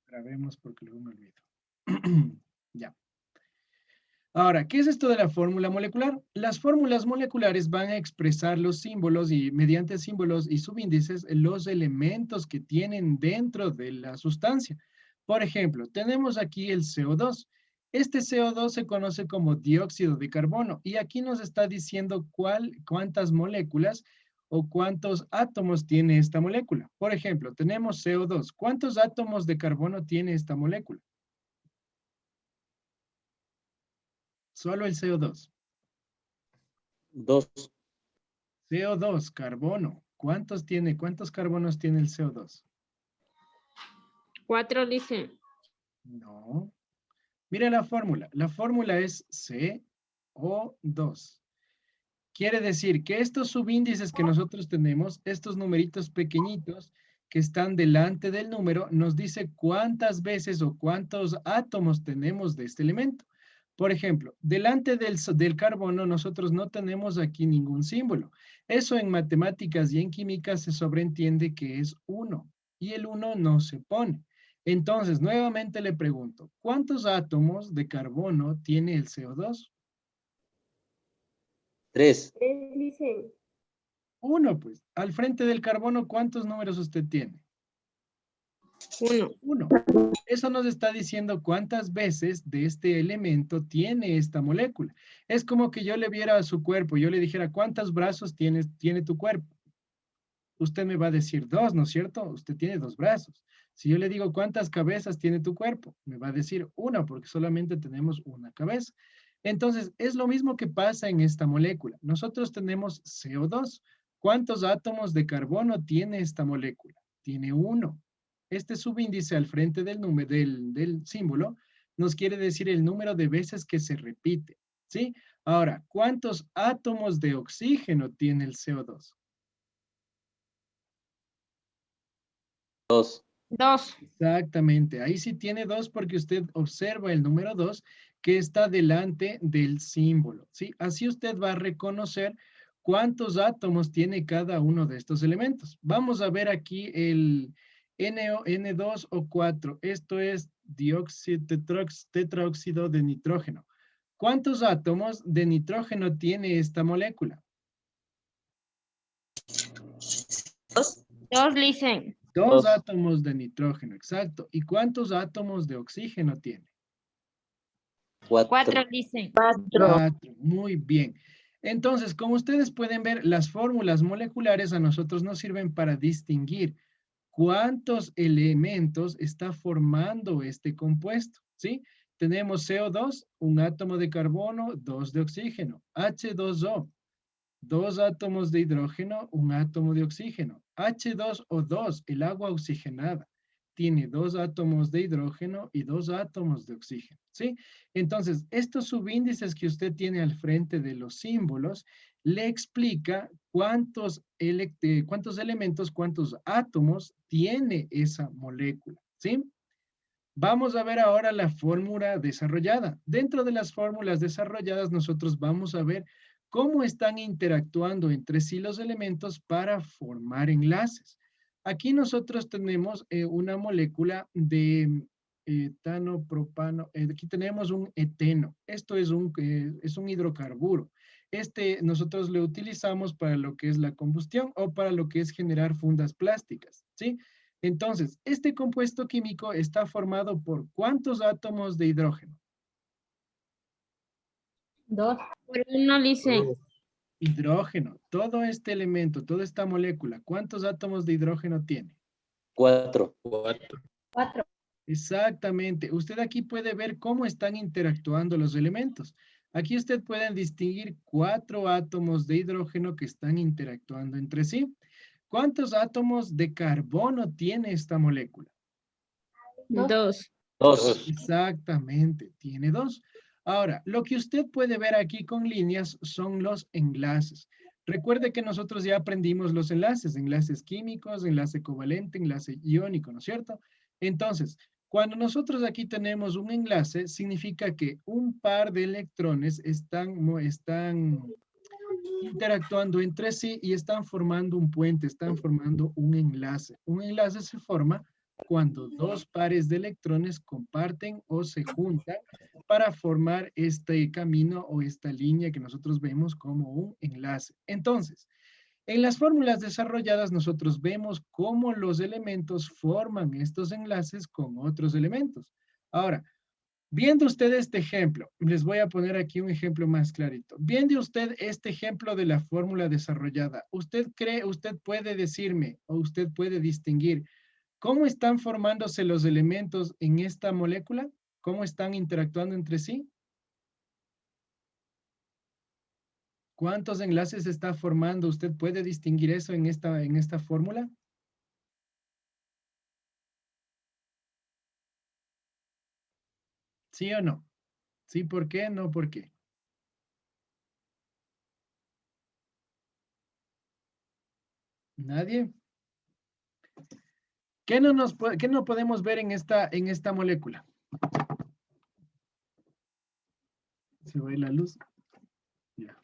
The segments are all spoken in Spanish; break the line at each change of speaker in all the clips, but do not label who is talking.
Grabemos porque luego me olvido. Ya. Ahora, ¿qué es esto de la fórmula molecular? Las fórmulas moleculares van a expresar los símbolos y mediante símbolos y subíndices los elementos que tienen dentro de la sustancia. Por ejemplo, tenemos aquí el CO2. Este CO2 se conoce como dióxido de carbono y aquí nos está diciendo cuántas moléculas o cuántos átomos tiene esta molécula. Por ejemplo, tenemos CO2. ¿Cuántos átomos de carbono tiene esta molécula? Solo el CO2.
2.
CO2, carbono. ¿Cuántos tiene? ¿Cuántos carbonos tiene el CO2?
4 dice.
No. Mira la fórmula. La fórmula es CO2. Quiere decir que estos subíndices que nosotros tenemos, estos numeritos pequeñitos que están delante del número, nos dice cuántas veces o cuántos átomos tenemos de este elemento. Por ejemplo, delante del carbono nosotros no tenemos aquí ningún símbolo. Eso en matemáticas y en química se sobreentiende que es 1 y el 1 no se pone. Entonces, nuevamente le pregunto, ¿cuántos átomos de carbono tiene el CO2?
3.
3 dice.
1, pues. Al frente del carbono, ¿cuántos números usted tiene?
1.
1. Eso nos está diciendo cuántas veces de este elemento tiene esta molécula. Es como que yo le viera a su cuerpo, yo le dijera, ¿cuántos brazos tiene tu cuerpo? Usted me va a decir 2, ¿no es cierto? Usted tiene 2 brazos. Si yo le digo, ¿cuántas cabezas tiene tu cuerpo? Me va a decir 1, porque solamente tenemos una cabeza. Entonces, es lo mismo que pasa en esta molécula. Nosotros tenemos CO2. ¿Cuántos átomos de carbono tiene esta molécula? Tiene 1. Este subíndice al frente del símbolo nos quiere decir el número de veces que se repite, ¿sí? Ahora, ¿cuántos átomos de oxígeno tiene el CO2?
2.
2.
Exactamente, ahí sí tiene 2 porque usted observa el número 2 que está delante del símbolo, ¿sí? Así usted va a reconocer cuántos átomos tiene cada uno de estos elementos. Vamos a ver aquí el N2 o 4, esto es tetraóxido de nitrógeno. ¿Cuántos átomos de nitrógeno tiene esta molécula?
2 dicen.
2
Dos.
átomos de nitrógeno, exacto. ¿Y cuántos átomos de oxígeno tiene?
4.
4 dicen.
4. Muy bien. Entonces, como ustedes pueden ver, las fórmulas moleculares a nosotros nos sirven para distinguir cuántos elementos está formando este compuesto, ¿sí? Tenemos CO2, un átomo de carbono, 2 de oxígeno. H2O, 2 átomos de hidrógeno, un átomo de oxígeno. H2O2, el agua oxigenada, tiene 2 átomos de hidrógeno y 2 átomos de oxígeno, ¿sí? Entonces, estos subíndices que usted tiene al frente de los símbolos, le explica cuántos elementos, cuántos átomos tiene esa molécula, ¿sí? Vamos a ver ahora la fórmula desarrollada. Dentro de las fórmulas desarrolladas, nosotros vamos a ver cómo están interactuando entre sí los elementos para formar enlaces. Aquí nosotros tenemos una molécula de etano, propano. Aquí tenemos un eteno. Esto es un hidrocarburo. Este nosotros lo utilizamos para lo que es la combustión o para lo que es generar fundas plásticas, ¿sí? Entonces, este compuesto químico está formado por ¿cuántos átomos de hidrógeno?
2. Por 1 dicen.
Hidrógeno. Todo este elemento, toda esta molécula, ¿cuántos átomos de hidrógeno tiene?
4.
4.
Exactamente. Usted aquí puede ver cómo están interactuando los elementos. Aquí usted puede distinguir 4 átomos de hidrógeno que están interactuando entre sí. ¿Cuántos átomos de carbono tiene esta molécula?
2.
2.
Exactamente, tiene 2. Ahora, lo que usted puede ver aquí con líneas son los enlaces. Recuerde que nosotros ya aprendimos los enlaces químicos, enlace covalente, enlace iónico, ¿no es cierto? Entonces, cuando nosotros aquí tenemos un enlace, significa que un par de electrones están interactuando entre sí y están formando un puente, están formando un enlace. Un enlace se forma cuando dos pares de electrones comparten o se juntan para formar este camino o esta línea que nosotros vemos como un enlace. Entonces, en las fórmulas desarrolladas nosotros vemos cómo los elementos forman estos enlaces con otros elementos. Ahora, viendo usted este ejemplo, les voy a poner aquí un ejemplo más clarito. Viendo usted este ejemplo de la fórmula desarrollada, ¿usted puede decirme o usted puede distinguir cómo están formándose los elementos en esta molécula? ¿Cómo están interactuando entre sí? ¿Cuántos enlaces está formando? ¿Usted puede distinguir eso en esta fórmula? ¿Sí o no? ¿Sí por qué? No por qué. ¿Nadie? ¿Qué no podemos ver en esta molécula? ¿Se va la luz? Ya.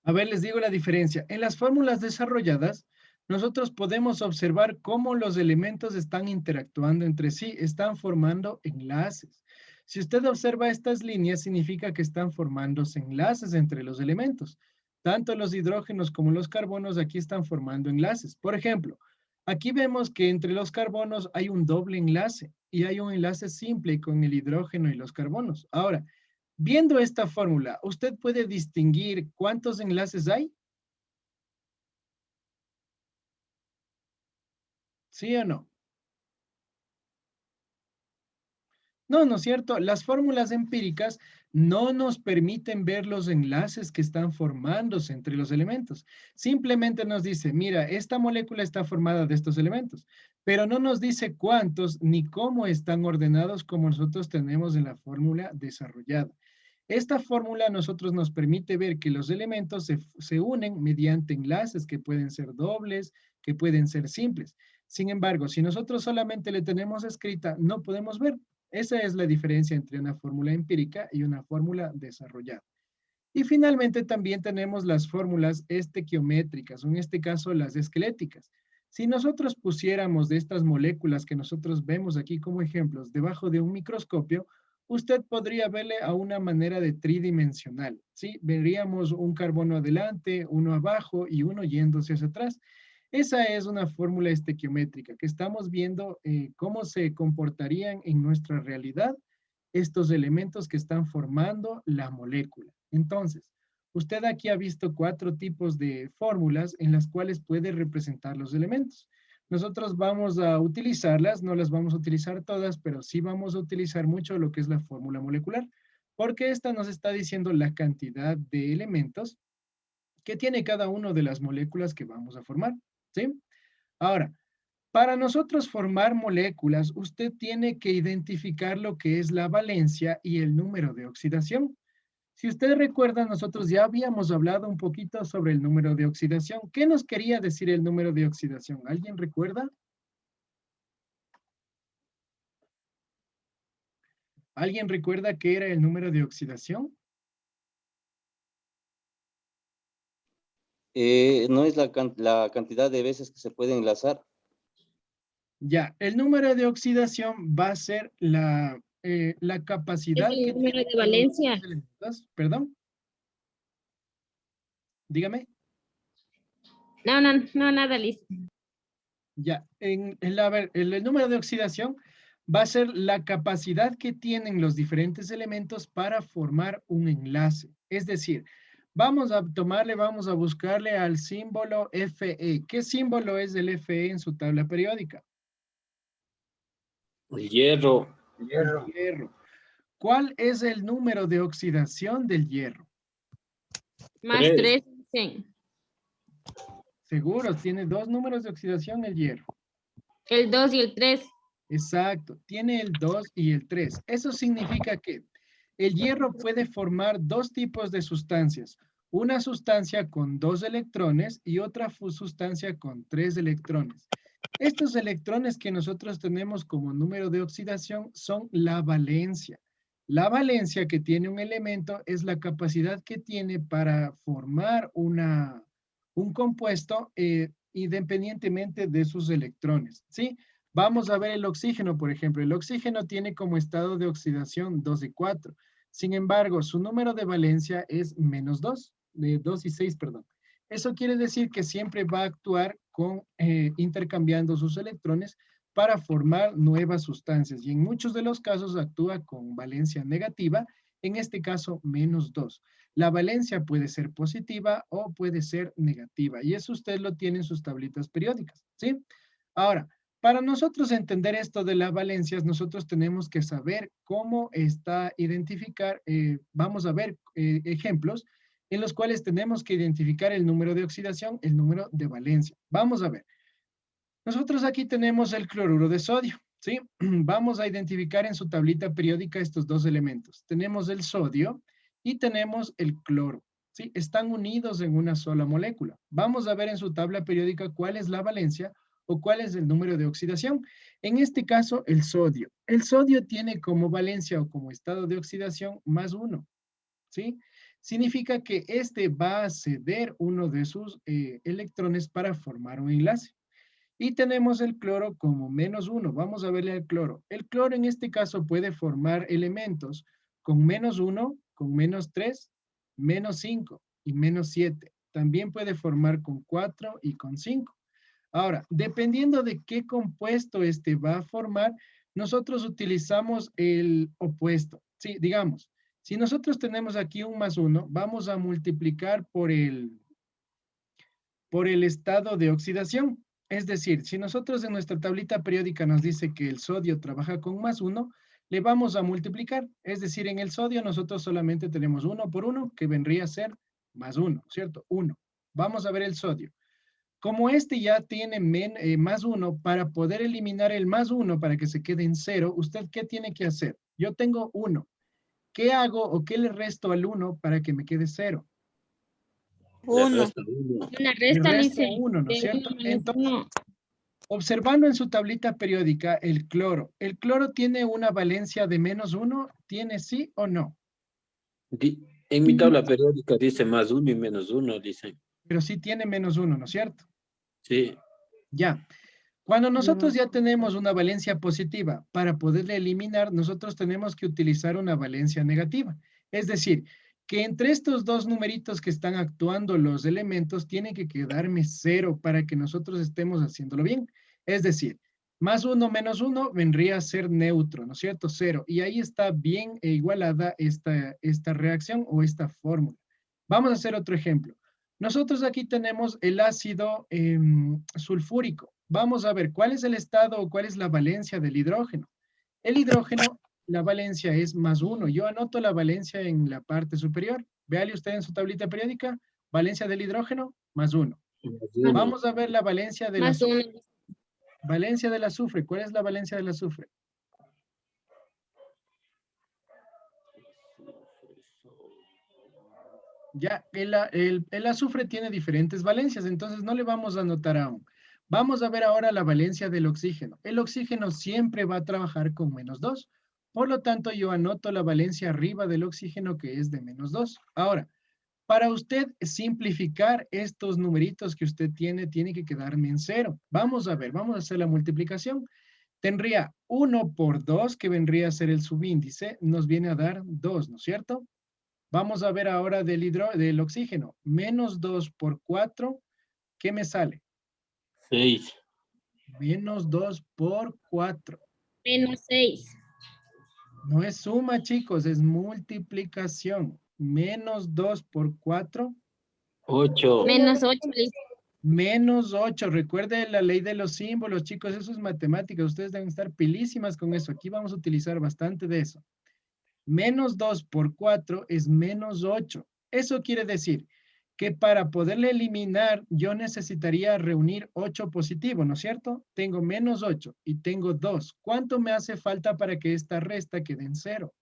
A ver, les digo la diferencia. En las fórmulas desarrolladas, nosotros podemos observar cómo los elementos están interactuando entre sí, están formando enlaces. Si usted observa estas líneas, significa que están formándose enlaces entre los elementos. Tanto los hidrógenos como los carbonos aquí están formando enlaces. Por ejemplo, aquí vemos que entre los carbonos hay un doble enlace y hay un enlace simple con el hidrógeno y los carbonos. Ahora, viendo esta fórmula, ¿usted puede distinguir cuántos enlaces hay? ¿Sí o no? No, ¿no es cierto? Las fórmulas empíricas no nos permiten ver los enlaces que están formándose entre los elementos. Simplemente nos dice, mira, esta molécula está formada de estos elementos, pero no nos dice cuántos ni cómo están ordenados como nosotros tenemos en la fórmula desarrollada. Esta fórmula a nosotros nos permite ver que los elementos se unen mediante enlaces que pueden ser dobles, que pueden ser simples. Sin embargo, si nosotros solamente le tenemos escrita, no podemos ver. Esa es la diferencia entre una fórmula empírica y una fórmula desarrollada. Y finalmente también tenemos las fórmulas estequiométricas, o en este caso las esqueléticas. Si nosotros pusiéramos de estas moléculas que nosotros vemos aquí como ejemplos debajo de un microscopio, usted podría verle a una manera de tridimensional, ¿sí? Veríamos un carbono adelante, uno abajo y uno yéndose hacia atrás. Esa es una fórmula estequiométrica que estamos viendo cómo se comportarían en nuestra realidad estos elementos que están formando la molécula. Entonces, usted aquí ha visto 4 tipos de fórmulas en las cuales puede representar los elementos. Nosotros vamos a utilizarlas, no las vamos a utilizar todas, pero sí vamos a utilizar mucho lo que es la fórmula molecular, porque esta nos está diciendo la cantidad de elementos que tiene cada una de las moléculas que vamos a formar, ¿sí? Ahora, para nosotros formar moléculas, usted tiene que identificar lo que es la valencia y el número de oxidación. Si usted recuerda, nosotros ya habíamos hablado un poquito sobre el número de oxidación. ¿Qué nos quería decir el número de oxidación? ¿Alguien recuerda? ¿Alguien recuerda qué era el número de oxidación?
No es la cantidad de veces que se puede enlazar.
Ya, el número de oxidación va a ser la capacidad
Es
que
el número
tienen
de valencia.
los elementos. ¿Perdón? Dígame.
No, nada, listo.
Ya, a ver, el número de oxidación va a ser la capacidad que tienen los diferentes elementos para formar un enlace. Es decir, vamos a buscarle al símbolo Fe. ¿Qué símbolo es el Fe en su tabla periódica?
El hierro.
Hierro. ¿Cuál es el número de oxidación del hierro?
Más 3, dicen.
Seguro, tiene 2 números de oxidación el hierro.
El 2 y el 3.
Exacto, tiene el 2 y el 3. Eso significa que el hierro puede formar 2 tipos de sustancias. Una sustancia con 2 electrones y otra sustancia con 3 electrones. Estos electrones que nosotros tenemos como número de oxidación son la valencia. La valencia que tiene un elemento es la capacidad que tiene para formar un compuesto independientemente de sus electrones, ¿sí? Vamos a ver el oxígeno, por ejemplo. El oxígeno tiene como estado de oxidación 2 y 4. Sin embargo, su número de valencia es menos 2, de 2 y 6, perdón. Eso quiere decir que siempre va a actuar con, intercambiando sus electrones para formar nuevas sustancias. Y en muchos de los casos actúa con valencia negativa, en este caso menos 2. La valencia puede ser positiva o puede ser negativa. Y eso usted lo tiene en sus tablitas periódicas, ¿sí? Ahora, para nosotros entender esto de las valencias, nosotros tenemos que saber cómo está identificar, vamos a ver ejemplos en los cuales tenemos que identificar el número de oxidación, el número de valencia. Vamos a ver. Nosotros aquí tenemos el cloruro de sodio, ¿sí? Vamos a identificar en su tablita periódica estos dos elementos. Tenemos el sodio y tenemos el cloro, ¿sí? Están unidos en una sola molécula. Vamos a ver en su tabla periódica cuál es la valencia o cuál es el número de oxidación. En este caso, el sodio. El sodio tiene como valencia o como estado de oxidación más 1, ¿sí? Significa que este va a ceder uno de sus electrones para formar un enlace. Y tenemos el cloro como menos 1. Vamos a verle al cloro. El cloro en este caso puede formar elementos con menos 1, con menos 3, menos 5 y menos 7. También puede formar con 4 y con 5. Ahora, dependiendo de qué compuesto este va a formar, nosotros utilizamos el opuesto. Sí, digamos, si nosotros tenemos aquí un más 1, vamos a multiplicar por el estado de oxidación. Es decir, si nosotros en nuestra tablita periódica nos dice que el sodio trabaja con más 1, le vamos a multiplicar. Es decir, en el sodio nosotros solamente tenemos 1 por 1, que vendría a ser más 1, ¿cierto? 1. Vamos a ver el sodio. Como este ya tiene más 1, para poder eliminar el más 1 para que se quede en 0, ¿usted qué tiene que hacer? Yo tengo 1. ¿Qué hago o qué le resto al 1 para que me quede 0?
Le
1.
resta 1.
La
Le
resta,
resto
dice.
1, ¿no es
De
cierto?
1 menos
Entonces,
1.
observando en su tablita periódica el cloro tiene una valencia de menos 1, ¿tiene sí o no?
En mi tabla periódica dice más 1 y menos 1, dice.
Pero sí tiene menos 1, ¿no es cierto?
Sí.
Ya. Cuando nosotros
No.
ya tenemos una valencia positiva, para poderla eliminar, nosotros tenemos que utilizar una valencia negativa. Es decir, que entre estos dos numeritos que están actuando los elementos, tiene que quedarme 0 para que nosotros estemos haciéndolo bien. Es decir, más 1 menos 1 vendría a ser neutro, ¿no es cierto? 0. Y ahí está bien igualada esta reacción o esta fórmula. Vamos a hacer otro ejemplo. Nosotros aquí tenemos el ácido sulfúrico. Vamos a ver cuál es el estado o cuál es la valencia del hidrógeno. El hidrógeno, la valencia es más 1. Yo anoto la valencia en la parte superior. Véale usted en su tablita periódica, valencia del hidrógeno, más 1.
Más 1.
Vamos a ver la valencia del
Más 1.
azufre. Valencia del azufre. ¿Cuál es la valencia del azufre? Ya, el azufre tiene diferentes valencias, entonces no le vamos a anotar aún. Vamos a ver ahora la valencia del oxígeno. El oxígeno siempre va a trabajar con menos 2. Por lo tanto, yo anoto la valencia arriba del oxígeno que es de menos 2. Ahora, para usted simplificar estos numeritos que usted tiene que quedarme en 0. Vamos a ver, vamos a hacer la multiplicación. Tendría 1 por 2, que vendría a ser el subíndice, nos viene a dar 2, ¿no es cierto? Vamos a ver ahora del oxígeno. Menos 2 por 4, ¿qué me sale?
6.
Menos 2 por 4.
Menos 6.
No es suma, chicos, es multiplicación. Menos 2 por 4.
8.
Menos 8, dice.
Menos 8. Recuerde la ley de los símbolos, chicos, eso es matemática. Ustedes deben estar pilísimas con eso. Aquí vamos a utilizar bastante de eso. Menos 2 por 4 es menos 8. Eso quiere decir que para poderle eliminar, yo necesitaría reunir 8 positivo, ¿no es cierto? Tengo menos 8 y tengo 2. ¿Cuánto me hace falta para que esta resta quede en 0?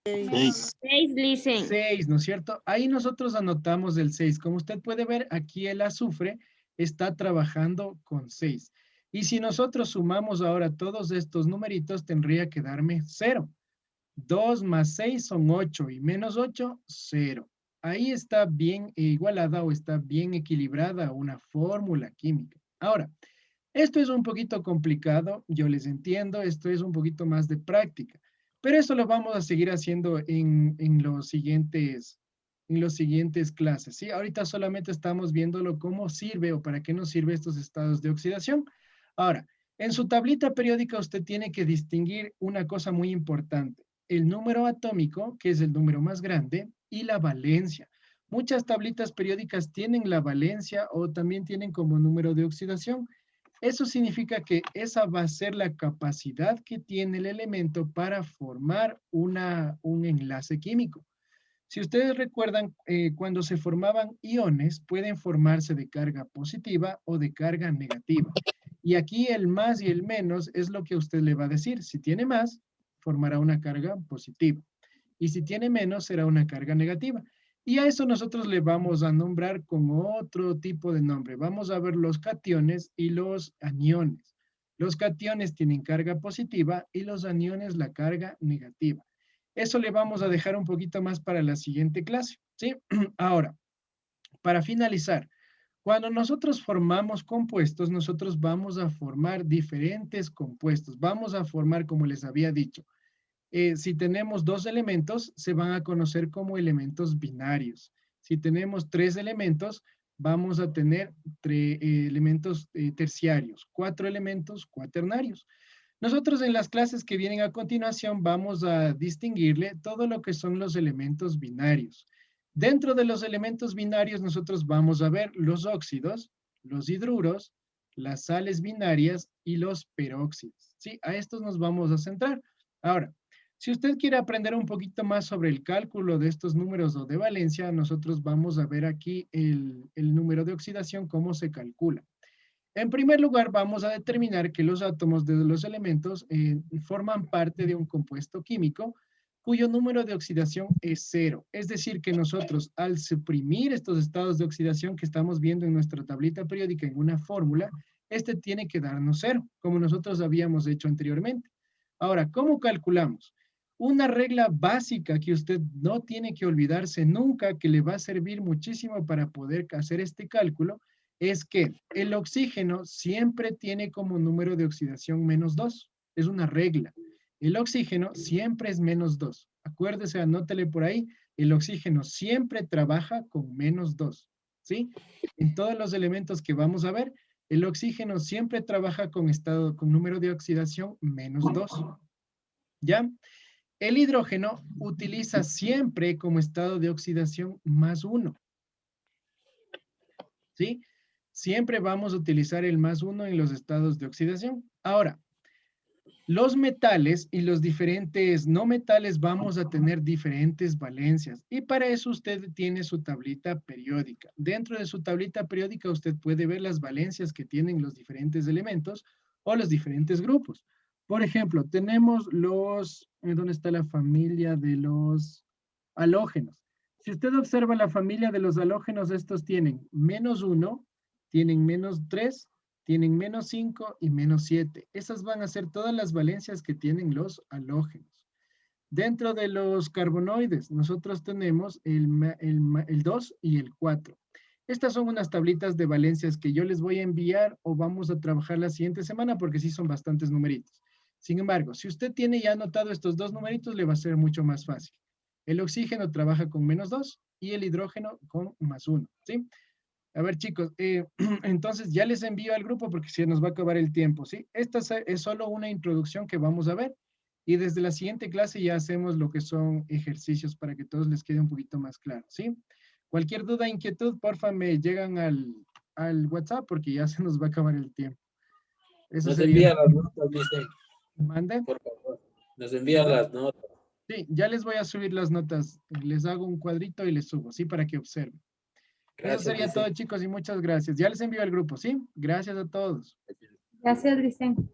6.
6, dicen.
6, ¿no es cierto? Ahí nosotros anotamos el 6. Como usted puede ver, aquí el azufre está trabajando con 6. Y si nosotros sumamos ahora todos estos numeritos, tendría que darme 0. 2 más 6 son 8 y menos 8, 0. ahí está bien igualada o está bien equilibrada una fórmula química. Ahora, esto es un poquito complicado, yo les entiendo, esto es un poquito más de práctica, pero eso lo vamos a seguir haciendo en los siguientes clases, ¿sí? Ahorita solamente estamos viéndolo cómo sirve o para qué nos sirve estos estados de oxidación. Ahora, en su tablita periódica usted tiene que distinguir una cosa muy importante, el número atómico, que es el número más grande, y la valencia. Muchas tablitas periódicas tienen la valencia o también tienen como número de oxidación. Eso significa que esa va a ser la capacidad que tiene el elemento para formar un enlace químico. Si ustedes recuerdan, cuando se formaban iones, pueden formarse de carga positiva o de carga negativa. Y aquí el más y el menos es lo que usted le va a decir. Si tiene más, formará una carga positiva. Y si tiene menos, será una carga negativa. Y a eso nosotros le vamos a nombrar con otro tipo de nombre. Vamos a ver los cationes y los aniones. Los cationes tienen carga positiva y los aniones la carga negativa. Eso le vamos a dejar un poquito más para la siguiente clase, ¿sí? Ahora, para finalizar, cuando nosotros formamos compuestos, nosotros vamos a formar diferentes compuestos. Vamos a formar, como les había dicho, si tenemos 2 elementos, se van a conocer como elementos binarios. Si tenemos 3 elementos, vamos a tener elementos terciarios, 4 elementos cuaternarios. Nosotros en las clases que vienen a continuación vamos a distinguirle todo lo que son los elementos binarios. Dentro de los elementos binarios nosotros vamos a ver los óxidos, los hidruros, las sales binarias y los peróxidos. ¿Sí? A estos nos vamos a centrar. Ahora, si usted quiere aprender un poquito más sobre el cálculo de estos números o de valencia, nosotros vamos a ver aquí el número de oxidación, cómo se calcula. En primer lugar, vamos a determinar que los átomos de los elementos forman parte de un compuesto químico cuyo número de oxidación es 0. Es decir, que nosotros al suprimir estos estados de oxidación que estamos viendo en nuestra tablita periódica en una fórmula, este tiene que darnos 0, como nosotros habíamos hecho anteriormente. Ahora, ¿cómo calculamos? Una regla básica que usted no tiene que olvidarse nunca, que le va a servir muchísimo para poder hacer este cálculo, es que el oxígeno siempre tiene como número de oxidación -2. Es una regla. El oxígeno siempre es -2. Acuérdese, anótele por ahí, el oxígeno siempre trabaja con -2. ¿Sí? En todos los elementos que vamos a ver, el oxígeno siempre trabaja con número de oxidación -2. ¿Ya? El hidrógeno utiliza siempre como estado de oxidación +1. ¿Sí? Siempre vamos a utilizar el +1 en los estados de oxidación. Ahora, los metales y los diferentes no metales vamos a tener diferentes valencias. Y para eso usted tiene su tablita periódica. Dentro de su tablita periódica usted puede ver las valencias que tienen los diferentes elementos o los diferentes grupos. Por ejemplo, tenemos ¿dónde está la familia de los halógenos? Si usted observa la familia de los halógenos, estos tienen -1, tienen -3, tienen -5 y -7. Esas van a ser todas las valencias que tienen los halógenos. Dentro de los carbonoides, nosotros tenemos el 2 y el 4. Estas son unas tablitas de valencias que yo les voy a enviar o vamos a trabajar la siguiente semana porque sí son bastantes numeritos. Sin embargo, si usted tiene ya anotado estos 2 numeritos, le va a ser mucho más fácil. El oxígeno trabaja con -2 y el hidrógeno con +1, ¿sí? A ver, chicos, entonces ya les envío al grupo porque se nos va a acabar el tiempo, ¿sí? Esta es solo una introducción que vamos a ver y desde la siguiente clase ya hacemos lo que son ejercicios para que todos les quede un poquito más claro, ¿sí? Cualquier duda, inquietud, porfa, me llegan al WhatsApp porque ya se nos va a acabar el tiempo. Eso
Nos
sería.
envía las notas, dice.
¿Mande?
Por favor. Nos envía las notas.
Sí, ya les voy a subir las notas. Les hago un cuadrito y les subo, ¿sí? Para que observen. Eso
Gracias,
sería
dice.
todo, chicos, y muchas gracias. Ya les envío al grupo, ¿sí? Gracias a todos.
Gracias, Licen.